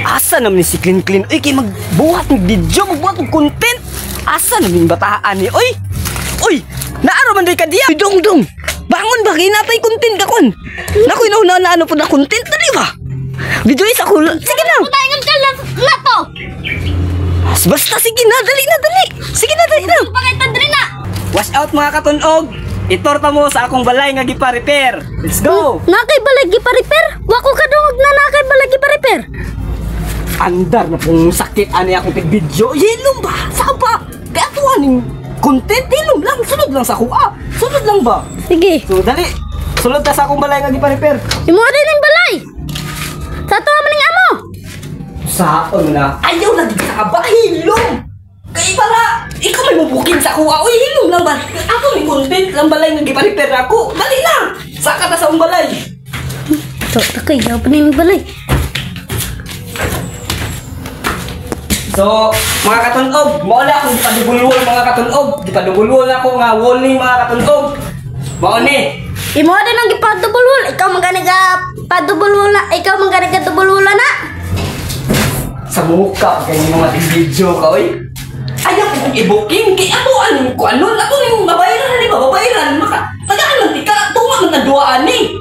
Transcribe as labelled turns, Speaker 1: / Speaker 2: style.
Speaker 1: Asa naman ni si Clean Clean? Uy, kay magbuhat ng video, magbuhat ng content. Asa naman yung bataan ni? Uy! Uy! Naaro man rin ka diya! Uy, dong! Bangon ba? Kinapay content ka kon! Naku, inauna na ano po na content na di ba? Video is ako. Sige na!
Speaker 2: Putaingan ka lang na to!
Speaker 1: Basta sige na! Dali na! Dali! Sige na! Dali na!
Speaker 2: Pakaitan dali na!
Speaker 1: Wash out mga katunog! Itorta mo sa akong balay nga gipa-repair! Let's go!
Speaker 2: Nakay balagi pa repair? Wako ka dungog na nakay balagi pa repair?
Speaker 1: Andar na pong sakit ani akong tig-video. Hilom ba? Saan ba? Kaya tuwaning content, hilom lang. Sunod lang sa kuha. Sunod lang ba?
Speaker 2: Sige.
Speaker 1: So, dali. Sunod ka sa akong balay nga gipa-repair.
Speaker 2: Imo rin ng balay! Sa tuwa maning amo!
Speaker 1: Saan na? Ayaw lagi ka ba? Hilom! Kaya para ikaw may mabuking sa kuha. Uy, hilom lang ba? Ako may content lang balay nga gipa-repair ako. Dali lang! Saka ta sa akong balay.
Speaker 2: So, takay, daw pa ng balay.
Speaker 1: So, mga katunog, mauna akong gipadugulwol mga katunog. Gipadugulwol ako nga warning mga katunog. Mauni.
Speaker 2: Imo rin ang gipadubulwol. Ikaw maganaga padubulwol na. Ikaw maganaga dubulwol na.
Speaker 1: Sa muka, ganyan mga video ka, oy. Ayaw ko kong i-booking. Kaya ako, ano ko, ano? Ako yung babayaran na, di ba? Babayaran. Tagaan lang, tika. Tunga man na duwaan, eh.